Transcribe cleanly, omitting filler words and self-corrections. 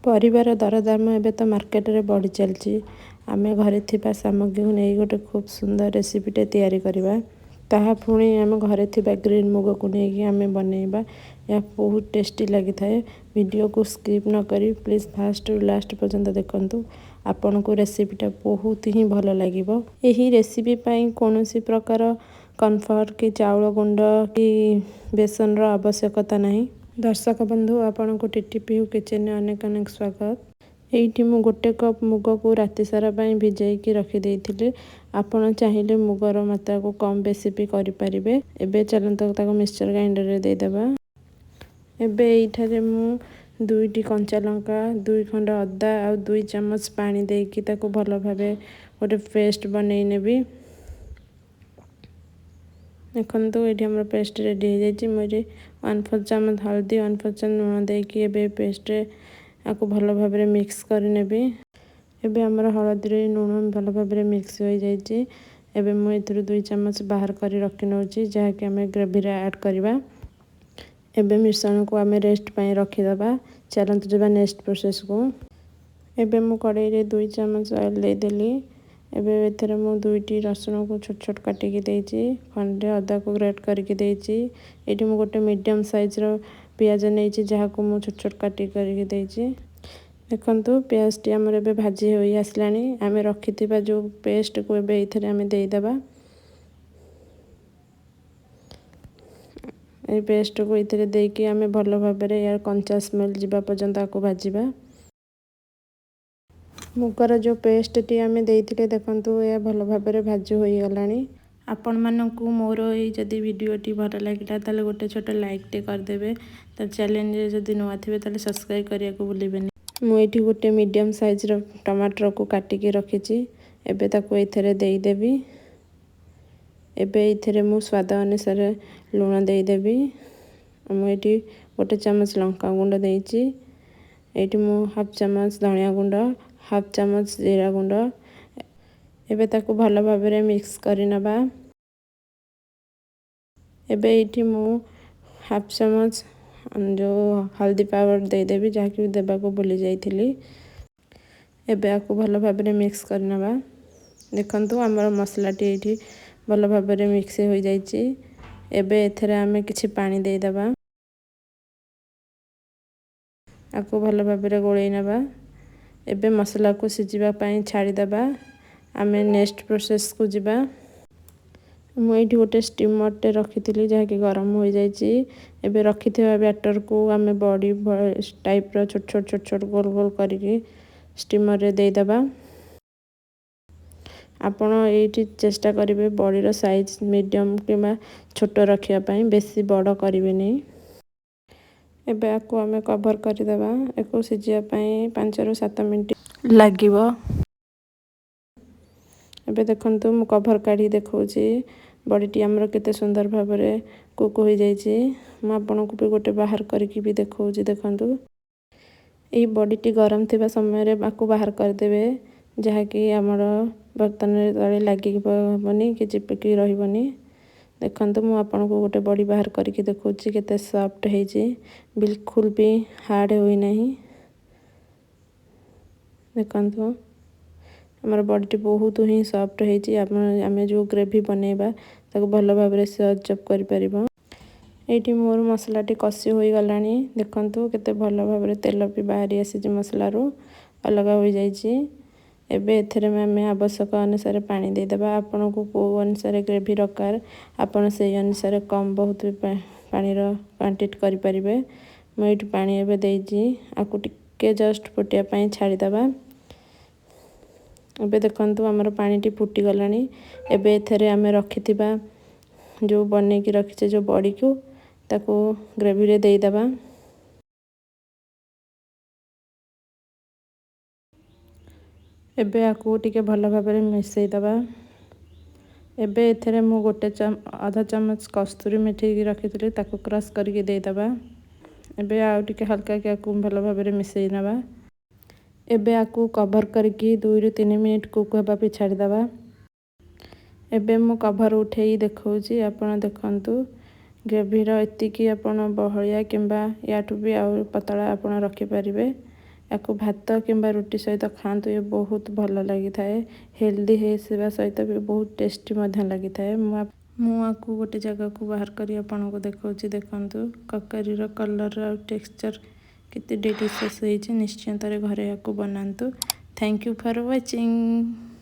ପରିବାର ଦରଦାମ ଏବେ ତ ମାର୍କେଟରେ ବଢ଼ି ଚାଲିଛି। ଆମେ ଘରେ ଥିବା ସାମଗ୍ରୀକୁ ନେଇ ଗୋଟେ ଖୁବ୍ ସୁନ୍ଦର ରେସିପିଟେ ତିଆରି କରିବା। ତାହା ପୁଣି ଆମ ଘରେ ଥିବା ଗ୍ରୀନ୍ ମୁଗକୁ ନେଇକି ଆମେ ବନେଇବା। ଏହା ବହୁତ ଟେଷ୍ଟି ଲାଗିଥାଏ। ଭିଡ଼ିଓକୁ ସ୍କିପ୍ ନ କରି ପ୍ଲିଜ୍ ଫାଷ୍ଟରୁ ଲାଷ୍ଟ ପର୍ଯ୍ୟନ୍ତ ଦେଖନ୍ତୁ। ଆପଣଙ୍କୁ ରେସିପିଟା ବହୁତ ହିଁ ଭଲ ଲାଗିବ। ଏହି ରେସିପି ପାଇଁ କୌଣସି ପ୍ରକାର କର୍ଣ୍ଣଫ୍ଲୋର କି ଚାଉଳ ଗୁଣ୍ଡ କି ବେସନର ଆବଶ୍ୟକତା ନାହିଁ। ଦର୍ଶକ ବନ୍ଧୁ, ଆପଣଙ୍କୁ ଟିଟିପିୟୁ କିଚେନରେ ଅନେକ ଅନେକ ସ୍ୱାଗତ। ଏଇଠି ମୁଁ ଗୋଟେ କପ୍ ମୁଗକୁ ରାତି ସାରା ପାଇଁ ଭିଜେଇକି ରଖିଦେଇଥିଲି। ଆପଣ ଚାହିଁଲେ ମୁଗର ମାତ୍ରାକୁ କମ୍ ବେଶୀ ବି କରିପାରିବେ। ଏବେ ଚାଲନ୍ତୁ ତାକୁ ମିକ୍ସଚର ଗ୍ରାଇଣ୍ଡରରେ ଦେଇଦେବା। ଏବେ ଏଇଠାରେ ମୁଁ 2ଟି କଞ୍ଚା ଲଙ୍କା, 2 ଖଣ୍ଡ ଅଦା ଆଉ 2 ଚାମଚ ପାଣି ଦେଇକି ତାକୁ ଭଲ ଭାବେ ଗୋଟେ ପେଷ୍ଟ ବନେଇ ନେବି। ଦେଖନ୍ତୁ ଏଇଠି ଆମର ପେଷ୍ଟ ରେଡ଼ି ହେଇଯାଇଛି। ମୁଁ ଏଠି 1/4 ଚାମଚ ହଳଦୀ, 1/4 ଚାମଚ ଲୁଣ ଦେଇକି ଏବେ ପେଷ୍ଟରେ ଆକୁ ଭଲ ଭାବରେ ମିକ୍ସ କରିନେବି। ଏବେ ଆମର ହଳଦୀରେ ଲୁଣ ଭଲ ଭାବରେ ମିକ୍ସ ହୋଇଯାଇଛି। ଏବେ ମୁଁ ଏଥିରୁ 2 ଚାମଚ ବାହାର କରି ରଖି ନେଉଛି, ଯାହାକି ଆମେ ଗ୍ରେଭିରେ ଆଡ଼୍ କରିବା। ଏବେ ମିଶ୍ରଣକୁ ଆମେ ରେଷ୍ଟ ପାଇଁ ରଖିଦେବା। ଚାଲନ୍ତୁ ଯିବା ନେକ୍ସଟ ପ୍ରୋସେସକୁ। ଏବେ ମୁଁ କଡ଼େଇରେ 2 ଚାମଚ ଅଏଲ୍ ଦେଇଦେଲି। ଏବେ ଏଥିରେ ମୁଁ 2ଟି ରସୁଣକୁ ଛୋଟ ଛୋଟ କାଟିକି ଦେଇଛି। ଖଣ୍ଡେ ଅଦାକୁ ଗ୍ରେଟ୍ କରିକି ଦେଇଛି। ଏଇଠି ମୁଁ ଗୋଟେ ମିଡ଼ିୟମ୍ ସାଇଜ୍ର ପିଆଜ ନେଇଛି, ଯାହାକୁ ମୁଁ ଛୋଟ ଛୋଟ କାଟି କରିକି ଦେଇଛି। ଦେଖନ୍ତୁ ପିଆଜଟି ଆମର ଏବେ ଭାଜି ହୋଇ ଆସିଲାଣି। ଆମେ ରଖିଥିବା ଯେଉଁ ପେଷ୍ଟକୁ ଏବେ ଏଇଥିରେ ଆମେ ଦେଇଦେବା। এই ପେଷ୍ଟକୁ ଏଥିରେ ଦେଇକି ଆମେ ଭଲ ଭାବରେ ୟାର କଞ୍ଚା ସ୍ମେଲ୍ ଯିବା ପର୍ଯ୍ୟନ୍ତ ଆକୁ ଭାଜିବା। ମୁଗର ଯେଉଁ ପେଷ୍ଟଟି ଆମେ ଦେଇଥିଲେ, ଦେଖନ୍ତୁ ଏହା ଭଲ ଭାବରେ ଭାଜି ହୋଇଗଲାଣି। ଆପଣମାନଙ୍କୁ ମୋର ଏଇ ଯଦି ଭିଡ଼ିଓଟି ଭଲ ଲାଗିଲା ତାହେଲେ ଗୋଟେ ଛୋଟ ଲାଇକ୍ଟେ କରିଦେବେ। ତ ଚ୍ୟାନେଲରେ ଯଦି ନୂଆ ଥିବେ ତାହେଲେ ସବସ୍କ୍ରାଇବ୍ କରିବାକୁ ଭୁଲିବେନି। ମୁଁ ଏଇଠି ଗୋଟେ ମିଡ଼ିୟମ୍ ସାଇଜ୍ର ଟମାଟରକୁ କାଟିକି ରଖିଛି। ଏବେ ତାକୁ ଏଇଥିରେ ଦେଇଦେବି। ଏବେ ଏଇଥିରେ ମୁଁ ସ୍ୱାଦ ଅନୁସାରେ ଲୁଣ ଦେଇଦେବି। ମୁଁ ଏଇଠି 1 ଚାମଚ ଲଙ୍କା ଗୁଣ୍ଡ ଦେଇଛି। ଏଇଠି ମୁଁ 1/2 ଚାମଚ ଧନିଆ ଗୁଣ୍ଡ, 1/2 ଚାମଚ ଜିରା ଗୁଣ୍ଡ। ଏବେ ତାକୁ ଭଲ ଭାବରେ ମିକ୍ସ କରିନେବା। ଏବେ ଏଇଠି ମୁଁ 1/2 ଚାମଚ ଯେଉଁ ହଳଦୀ ପାଉଡ଼ର ଦେଇଦେବି, ଯାହାକି ଦେବାକୁ ଭୁଲି ଯାଇଥିଲି। ଏବେ ଆକୁ ଭଲ ଭାବରେ ମିକ୍ସ କରିନେବା। ଦେଖନ୍ତୁ ଆମର ମସଲାଟି ଏଇଠି ଭଲ ଭାବରେ ମିକ୍ସ ହୋଇଯାଇଛି। ଏବେ ଏଥିରେ ଆମେ କିଛି ପାଣି ଦେଇଦେବା। ଆକୁ ଭଲ ଭାବରେ ଗୋଳେଇ ନେବା। ଏବେ ମସଲାକୁ ସିଝିବା ପାଇଁ ଛାଡ଼ିଦେବା। ଆମେ ନେକ୍ସଟ ପ୍ରୋସେସକୁ ଯିବା। ମୁଁ ଏଇଠି ଗୋଟେ ଷ୍ଟିମରଟେ ରଖିଥିଲି, ଯାହାକି ଗରମ ହୋଇଯାଇଛି। ଏବେ ରଖିଥିବା ବ୍ୟାଟରକୁ ଆମେ ବଡ଼ି ଟାଇପ୍ର ଛୋଟ ଛୋଟ ଗୋଲ ଗୋଲ କରିକି ଷ୍ଟିମରରେ ଦେଇଦେବା। ଆପଣ ଏଇଠି ଚେଷ୍ଟା କରିବେ ବଡ଼ିର ସାଇଜ୍ ମିଡ଼ିୟମ୍ କିମ୍ବା ଛୋଟ ରଖିବା ପାଇଁ, ବେଶୀ ବଡ଼ କରିବେନି। ଏବେ ଆକୁ ଆମେ କଭର କରିଦେବା। ଏକୁ ସିଝିବା ପାଇଁ 5ରୁ 7 ମିନିଟ୍ ଲାଗିବ। ଏବେ ଦେଖନ୍ତୁ ମୁଁ କଭର କାଢ଼ି ଦେଖାଉଛି। ବଡ଼ିଟି ଆମର କେତେ ସୁନ୍ଦର ଭାବରେ କୁକ୍ ହୋଇଯାଇଛି। ମୁଁ ଆପଣଙ୍କୁ ବି ଗୋଟେ ବାହାର କରିକି ବି ଦେଖାଉଛି। ଦେଖନ୍ତୁ ଏହି ବଡ଼ିଟି ଗରମ ଥିବା ସମୟରେ ଆକୁ ବାହାର କରିଦେବେ, ଯାହାକି ଆମର ବର୍ତ୍ତନରେ ତଳେ ଲାଗିବନି କି ଚିପକି ରହିବନି। ଦେଖନ୍ତୁ ମୁଁ ଆପଣଙ୍କୁ ଗୋଟେ ବଡ଼ି ବାହାର କରିକି ଦେଖାଉଛି, କେତେ ସଫ୍ଟ ହେଇଛି, ବିଲକୁଲ ବି ହାର୍ଡ଼ ହୋଇନାହିଁ। ଦେଖନ୍ତୁ ଆମର ବଡ଼ିଟି ବହୁତ ହିଁ ସଫ୍ଟ ହେଇଛି। ଆମେ ଯେଉଁ ଗ୍ରେଭି ବନେଇବା ତାକୁ ଭଲ ଭାବରେ ସେ ଅବଜର୍ଭ କରିପାରିବ। ଏଇଠି ମୋର ମସଲାଟି କଷି ହୋଇଗଲାଣି। ଦେଖନ୍ତୁ କେତେ ଭଲ ଭାବରେ ତେଲ ବି ବାହାରି ଆସିଛି ମସଲାରୁ, ଅଲଗା ହୋଇଯାଇଛି। ଏବେ ଏଥିରେ ଆମେ ଆବଶ୍ୟକ ଅନୁସାରେ ପାଣି ଦେଇଦେବା। ଆପଣଙ୍କୁ କେଉଁ ଅନୁସାରେ ଗ୍ରେଭି ଦରକାର ଆପଣ ସେଇ ଅନୁସାରେ କମ୍ ବହୁତ ପାଣିର କ୍ୱାଣ୍ଟିଟି କରିପାରିବେ। ମୁଁ ଏଇଠି ପାଣି ଏବେ ଦେଇଛି। ଆକୁ ଟିକେ ଜଷ୍ଟ ଫୁଟିବା ପାଇଁ ଛାଡ଼ିଦେବା। ଏବେ ଦେଖନ୍ତୁ ଆମର ପାଣିଟି ଫୁଟିଗଲାଣି। ଏବେ ଏଥିରେ ଆମେ ରଖିଥିବା ଯେଉଁ ବନେଇକି ରଖିଛେ ଯେଉଁ ବଡ଼ିକୁ, ତାକୁ ଗ୍ରେଭିରେ ଦେଇଦେବା। ଏବେ ଆକୁ ଟିକେ ଭଲ ଭାବରେ ମିଶାଇଦେବା। ଏବେ ଏଥିରେ ମୁଁ ଅଧା ଚାମଚ କସ୍ତୁରୀ ମେଥି ରଖିଥିଲି, ତାକୁ କ୍ରସ୍ କରିକି ଦେଇଦେବା। ଏବେ ଆଉ ଟିକେ ହାଲକା କି ଆକୁ ଭଲ ଭାବରେ ମିଶାଇ ନେବା। ଏବେ ଆକୁ କଭର କରିକି 2ରୁ 3 ମିନିଟ୍ କୁକ୍ ହେବା ପାଇଁ ଛାଡ଼ିଦେବା। ଏବେ ମୁଁ କଭର ଉଠେଇ ଦେଖାଉଛି। ଆପଣ ଦେଖନ୍ତୁ ଗ୍ରେଭିର ଏତିକି ଆପଣ ବହଳିଆ କିମ୍ବା ୟାଠୁ ବି ଆଉ ପତଳା ଆପଣ ରଖିପାରିବେ। याको भात किंबा रुटी सहित खातु ये बहुत भल लगी थाए हेल्दी हेसिबा सहित भी बहुत टेस्टी लगी थाए। मुझे गोटे जगह को बाहर कर आपन को देखा देखु ककरी कलर और टेक्सचर कितने डिलीशियस होती निश्चिंत घरे या बनातु। Thank you for watching.